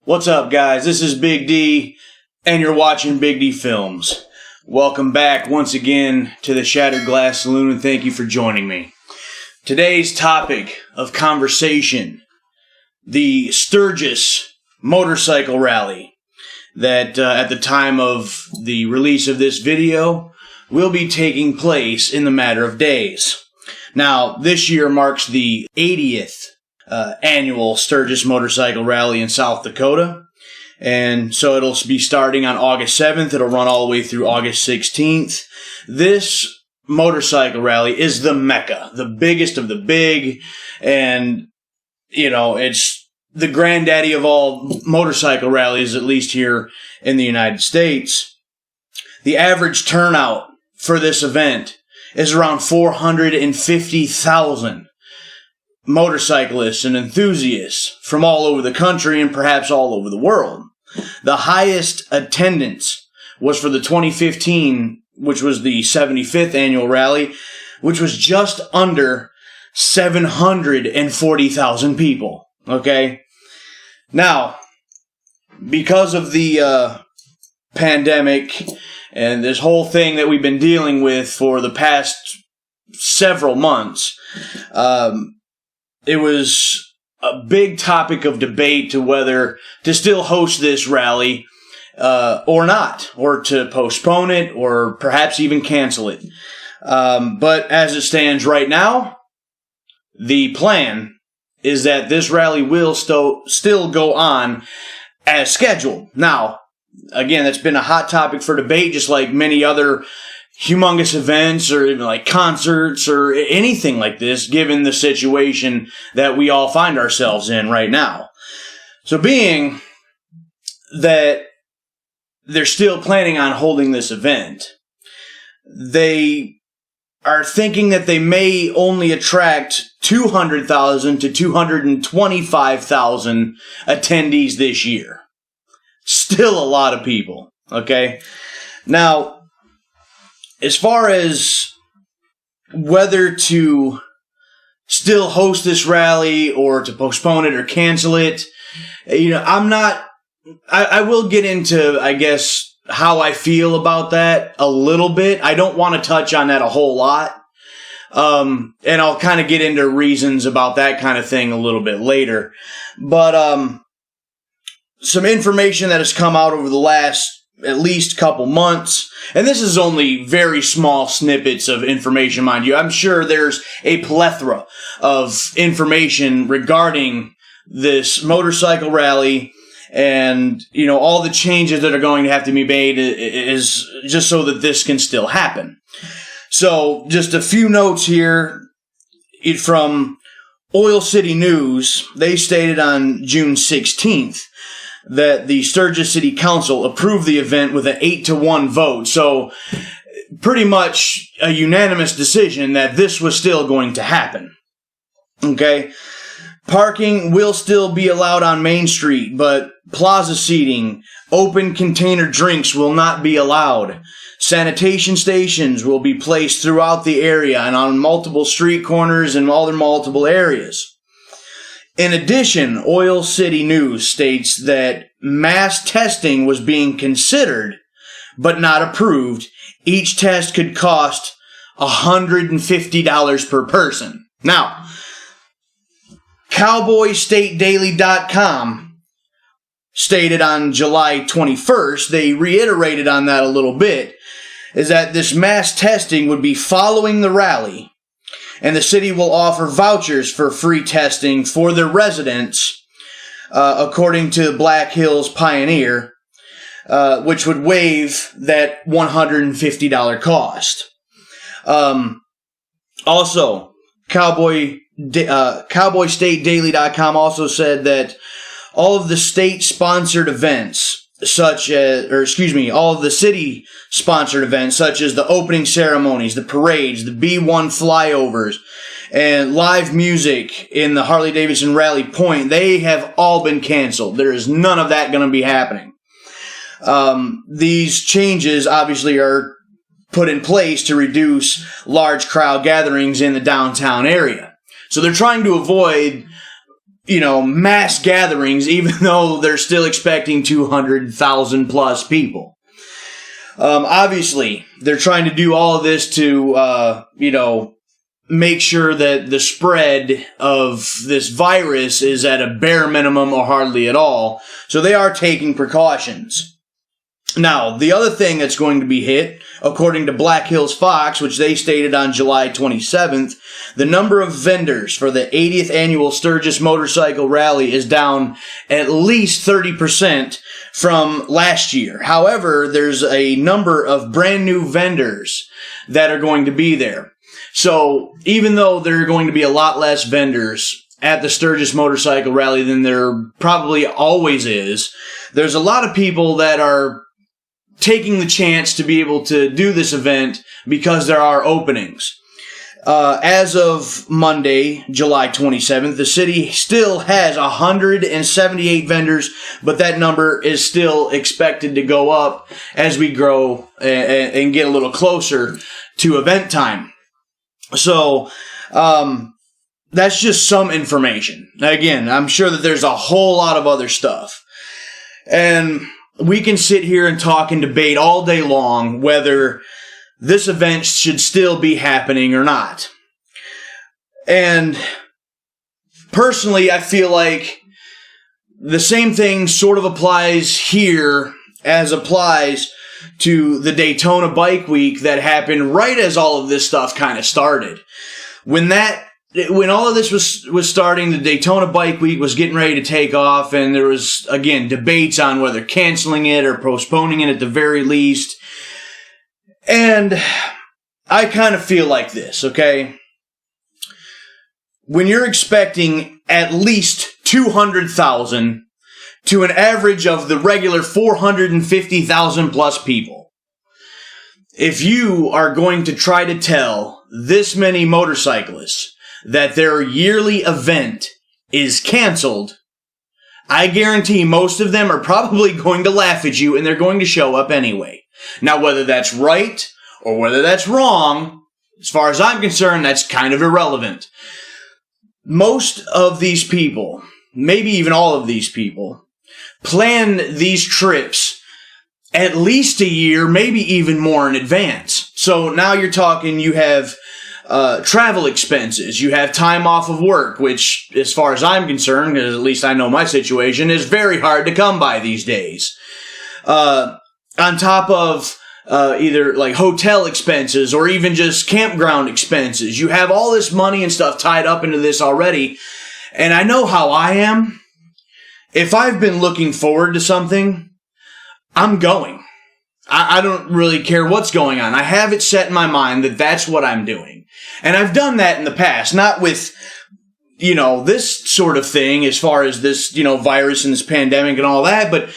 What's up, guys? This is Big D, and you're watching Big D Films. Welcome back once again to the Shattered Glass Saloon, and thank you for joining me. Today's topic of conversation, the Sturgis Motorcycle Rally, that at the time of the release of this video will be taking place in the matter of days. Now, this year marks the 80th Annual Sturgis Motorcycle Rally in South Dakota. And so it'll be starting on August 7th. It'll run all the way through August 16th. This motorcycle rally is the mecca, the biggest of the big. And, you know, it's the granddaddy of all motorcycle rallies, at least here in the United States. The average turnout for this event is around 450,000 motorcyclists and enthusiasts from all over the country and perhaps all over the world. The highest attendance was for the 2015, which was the 75th annual rally, which was just under 740,000 people. Okay? Now, because of the pandemic and this whole thing that we've been dealing with for the past several months, it was a big topic of debate to whether to still host this rally or not, or to postpone it, or perhaps even cancel it. But as it stands right now, the plan is that this rally will still go on as scheduled. Now, again, that's been a hot topic for debate, just like many other humongous events or even like concerts or anything like this, given the situation that we all find ourselves in right now. So being that they're still planning on holding this event, they are thinking that they may only attract 200,000 to 225,000 attendees this year. Still a lot of people, okay? Now, as far as whether to still host this rally or to postpone it or cancel it, you know, I will get into, I guess, how I feel about that a little bit. I don't want to touch on that a whole lot. And I'll kind of get into reasons about that kind of thing a little bit later. But, some information that has come out over the last at least couple months, and this is only very small snippets of information, mind you. I'm sure there's a plethora of information regarding this motorcycle rally, and, you know, all the changes that are going to have to be made is just so that this can still happen. So, just a few notes here from Oil City News. They stated on June 16th that the Sturgis City Council approved the event with an 8-1 vote. So, pretty much a unanimous decision that this was still going to happen. Okay? Parking will still be allowed on Main Street, but plaza seating, open container drinks will not be allowed. Sanitation stations will be placed throughout the area and on multiple street corners and all their multiple areas. In addition, Oil City News states that mass testing was being considered, but not approved. Each test could cost $150 per person. Now, CowboyStateDaily.com stated on July 21st, they reiterated on that a little bit, is that this mass testing would be following the rally, and the city will offer vouchers for free testing for their residents, according to Black Hills Pioneer, which would waive that $150 cost. Also, CowboyStateDaily.com also said that all of the state-sponsored events, all of the city-sponsored events, such as the opening ceremonies, the parades, the B1 flyovers, and live music in the Harley-Davidson Rally Point, they have all been canceled. There is none of that going to be happening. These changes obviously are put in place to reduce large crowd gatherings in the downtown area. So they're trying to avoid mass gatherings, even though they're still expecting 200,000 plus people. Obviously, they're trying to do all of this to, make sure that the spread of this virus is at a bare minimum or hardly at all. So they are taking precautions. Now, the other thing that's going to be hit, according to Black Hills Fox, which they stated on July 27th, the number of vendors for the 80th Annual Sturgis Motorcycle Rally is down at least 30% from last year. However, there's a number of brand new vendors that are going to be there. So, even though there are going to be a lot less vendors at the Sturgis Motorcycle Rally than there probably always is, there's a lot of people that are taking the chance to be able to do this event because there are openings. As of Monday, July 27th, the city still has 178 vendors, but that number is still expected to go up as we grow and get a little closer to event time. So, that's just some information. Again, I'm sure that there's a whole lot of other stuff. And we can sit here and talk and debate all day long whether this event should still be happening or not. And personally, I feel like the same thing sort of applies here as applies to the Daytona Bike Week that happened right as all of this stuff kind of started. When all of this was starting, the Daytona Bike Week was getting ready to take off, and there was, again, debates on whether canceling it or postponing it at the very least. And I kind of feel like this, okay? When you're expecting at least 200,000 to an average of the regular 450,000 plus people, if you are going to try to tell this many motorcyclists that their yearly event is canceled, I guarantee most of them are probably going to laugh at you and they're going to show up anyway. Now, whether that's right or whether that's wrong, as far as I'm concerned, that's kind of irrelevant. Most of these people, maybe even all of these people, plan these trips at least a year, maybe even more in advance. So now you're talking, you have travel expenses, you have time off of work, which, as far as I'm concerned, because at least I know my situation, is very hard to come by these days. On top of either like hotel expenses or even just campground expenses, you have all this money and stuff tied up into this already. And I know how I am. If I've been looking forward to something, I'm going. I don't really care what's going on. I have it set in my mind that that's what I'm doing. And I've done that in the past, not with, this sort of thing as far as this, virus and this pandemic and all that. But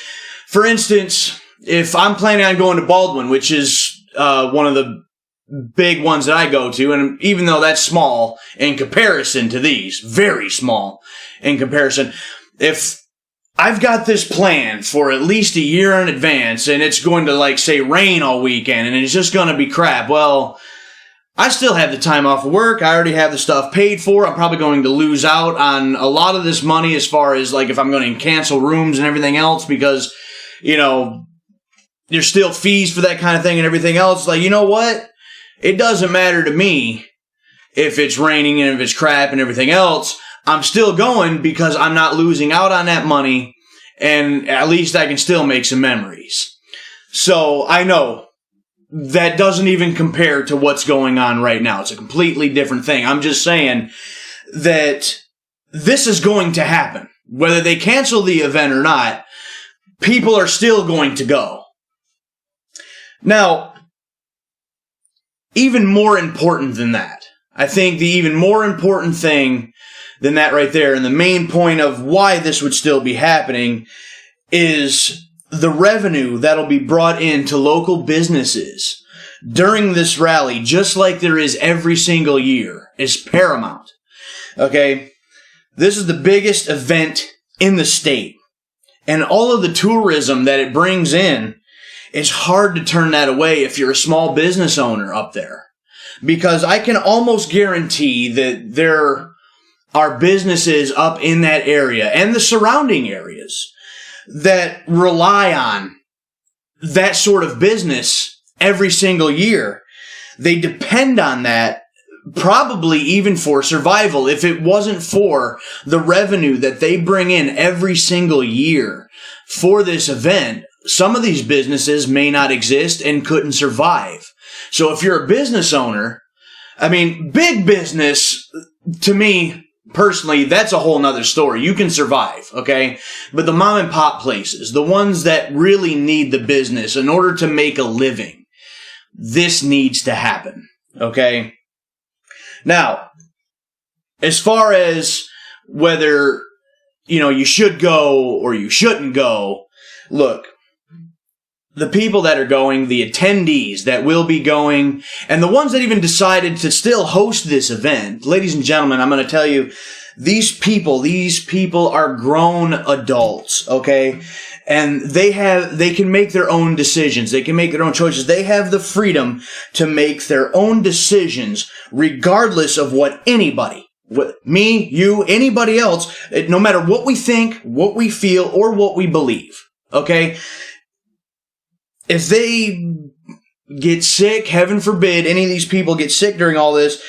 for instance, if I'm planning on going to Baldwin, which is one of the big ones that I go to, and even though that's small in comparison to these, very small in comparison, if I've got this plan for at least a year in advance, and it's going to, say, rain all weekend, and it's just going to be crap. Well, I still have the time off of work. I already have the stuff paid for. I'm probably going to lose out on a lot of this money as far as, if I'm going to cancel rooms and everything else because, there's still fees for that kind of thing and everything else. You know what? It doesn't matter to me if it's raining and if it's crap and everything else. I'm still going because I'm not losing out on that money, and at least I can still make some memories. So I know that doesn't even compare to what's going on right now. It's a completely different thing. I'm just saying that this is going to happen. Whether they cancel the event or not, people are still going to go. Now, even more important than that, I think the even more important thing than that right there, and the main point of why this would still be happening, is the revenue that'll be brought into local businesses during this rally, just like there is every single year, is paramount. Okay? This is the biggest event in the state. And all of the tourism that it brings in, it's hard to turn that away if you're a small business owner up there. Because I can almost guarantee that there are businesses up in that area and the surrounding areas that rely on that sort of business every single year. They depend on that probably even for survival. If it wasn't for the revenue that they bring in every single year for this event, some of these businesses may not exist and couldn't survive. So if you're a business owner, I mean, big business, to me, personally, that's a whole nother story. You can survive, okay? But the mom and pop places, the ones that really need the business in order to make a living, this needs to happen, okay? Now, as far as whether, you should go or you shouldn't go, look, the people that are going, the attendees that will be going, and the ones that even decided to still host this event, ladies and gentlemen, I'm going to tell you, these people are grown adults, okay? And they can make their own decisions. They can make their own choices. They have the freedom to make their own decisions regardless of what anybody, me, you, anybody else, no matter what we think, what we feel, or what we believe, okay? If they get sick, heaven forbid, any of these people get sick during all this,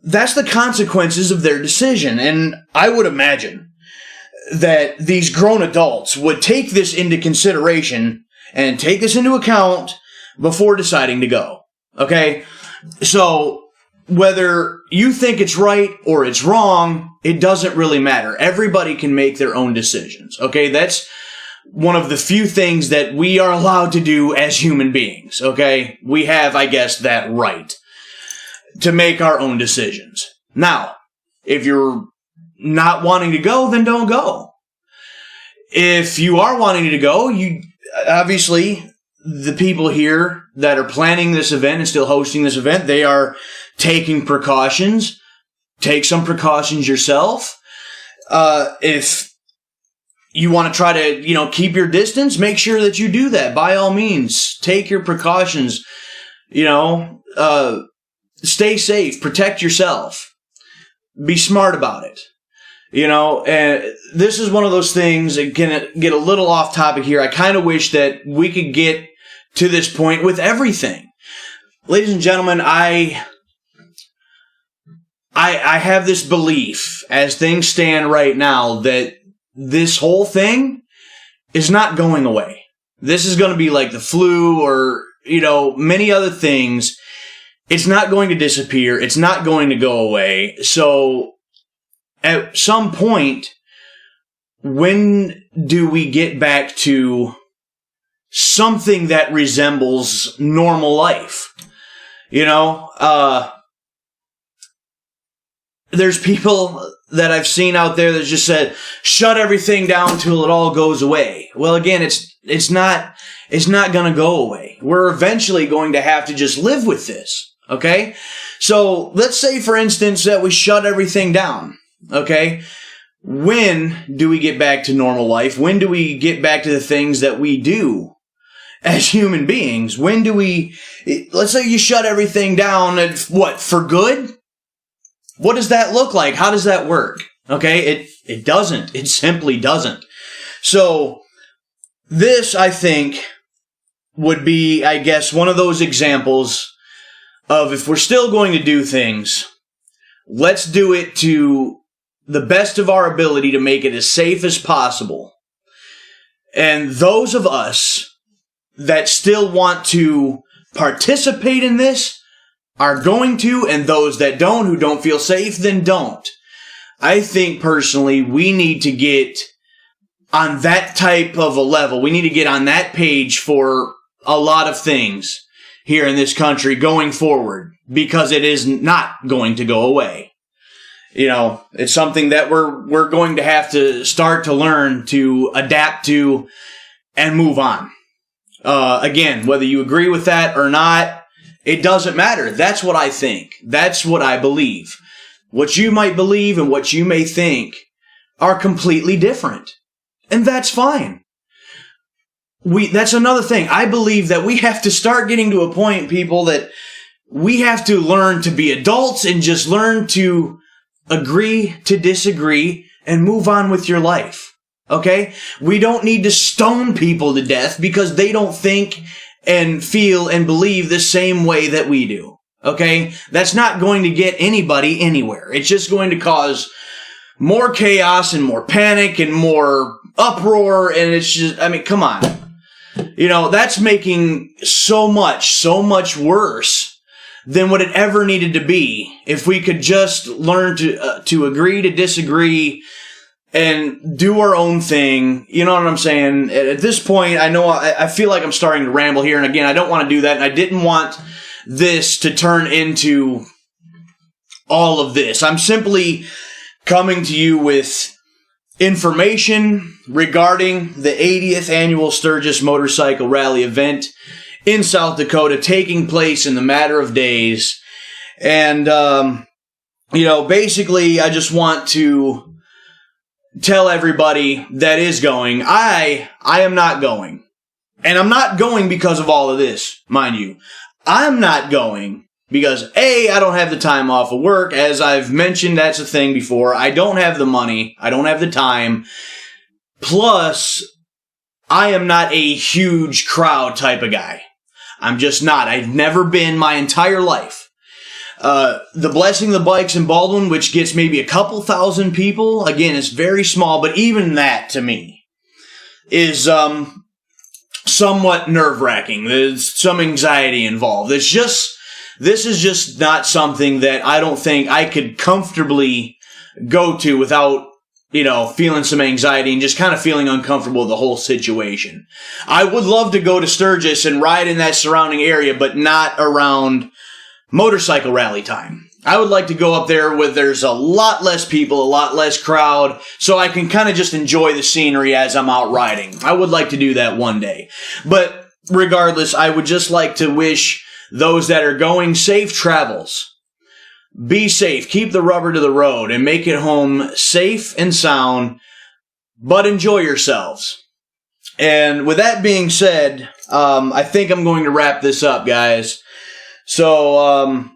that's the consequences of their decision. And I would imagine that these grown adults would take this into consideration and take this into account before deciding to go. Okay? So whether you think it's right or it's wrong, it doesn't really matter. Everybody can make their own decisions. Okay? That's one of the few things that we are allowed to do as human beings, okay? We have, I guess, that right to make our own decisions. Now, if you're not wanting to go, then don't go. If you are wanting to go, obviously, the people here that are planning this event and still hosting this event, they are taking precautions. Take some precautions yourself. If you want to try to, keep your distance, make sure that you do that. By all means, take your precautions, stay safe, protect yourself, be smart about it, and this is one of those things that can get a little off topic here. I kind of wish that we could get to this point with everything. Ladies and gentlemen, I have this belief as things stand right now that this whole thing is not going away. This is going to be like the flu or, many other things. It's not going to disappear. It's not going to go away. So at some point, when do we get back to something that resembles normal life? There's people that I've seen out there that just said, shut everything down till it all goes away. Well, again, it's not going to go away. We're eventually going to have to just live with this. Okay? So let's say, for instance, that we shut everything down. Okay? When do we get back to normal life? When do we get back to the things that we do as human beings? When do let's say you shut everything down and for good? What does that look like? How does that work? Okay, it doesn't. It simply doesn't. So this, I think, would be, I guess, one of those examples of if we're still going to do things, let's do it to the best of our ability to make it as safe as possible. And those of us that still want to participate in this are going to, and those that don't, who don't feel safe, then don't. I think personally we need to get on that type of a level. We need to get on that page for a lot of things here in this country going forward, because it is not going to go away. It's something that we're going to have to start to learn to adapt to and move on. Again, whether you agree with that or not, it doesn't matter. That's what I think. That's what I believe. What you might believe and what you may think are completely different. And that's fine. That's another thing. I believe that we have to start getting to a point, people, that we have to learn to be adults and just learn to agree to disagree and move on with your life. Okay? We don't need to stone people to death because they don't think and feel and believe the same way that we do. Okay? That's not going to get anybody anywhere. It's just going to cause more chaos and more panic and more uproar, and it's just, I mean, come on. You know, that's making so much worse than what it ever needed to be if we could just learn to agree to disagree and do our own thing. You know what I'm saying? At this point, I know I feel like I'm starting to ramble here, and again, I don't want to do that, and I didn't want this to turn into all of this. I'm simply coming to you with information regarding the 80th Annual Sturgis Motorcycle Rally event in South Dakota taking place in the matter of days. And, basically, I just want to tell everybody that is going, I am not going. And I'm not going because of all of this, mind you. I'm not going because, A, I don't have the time off of work. As I've mentioned, that's a thing before. I don't have the money. I don't have the time. Plus, I am not a huge crowd type of guy. I'm just not. I've never been my entire life. The Blessing the Bikes in Baldwin, which gets maybe a couple thousand people, again, it's very small, but even that, to me, is somewhat nerve-wracking. There's some anxiety involved. This is just not something that I don't think I could comfortably go to without, feeling some anxiety and just kind of feeling uncomfortable with the whole situation. I would love to go to Sturgis and ride in that surrounding area, but not around motorcycle rally time. I would like to go up there where there's a lot less people, a lot less crowd, so I can kind of just enjoy the scenery as I'm out riding. I would like to do that one day. But regardless, I would just like to wish those that are going safe travels. Be safe. Keep the rubber to the road and make it home safe and sound, but enjoy yourselves. And with that being said, I think I'm going to wrap this up, guys. So,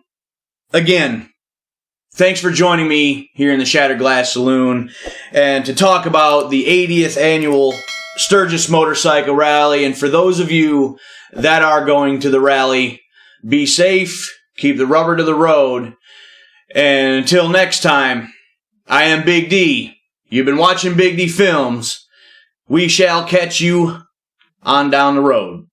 again, thanks for joining me here in the Shattered Glass Saloon and to talk about the 80th Annual Sturgis Motorcycle Rally. And for those of you that are going to the rally, be safe, keep the rubber to the road, and until next time, I am Big D. You've been watching Big D Films. We shall catch you on down the road.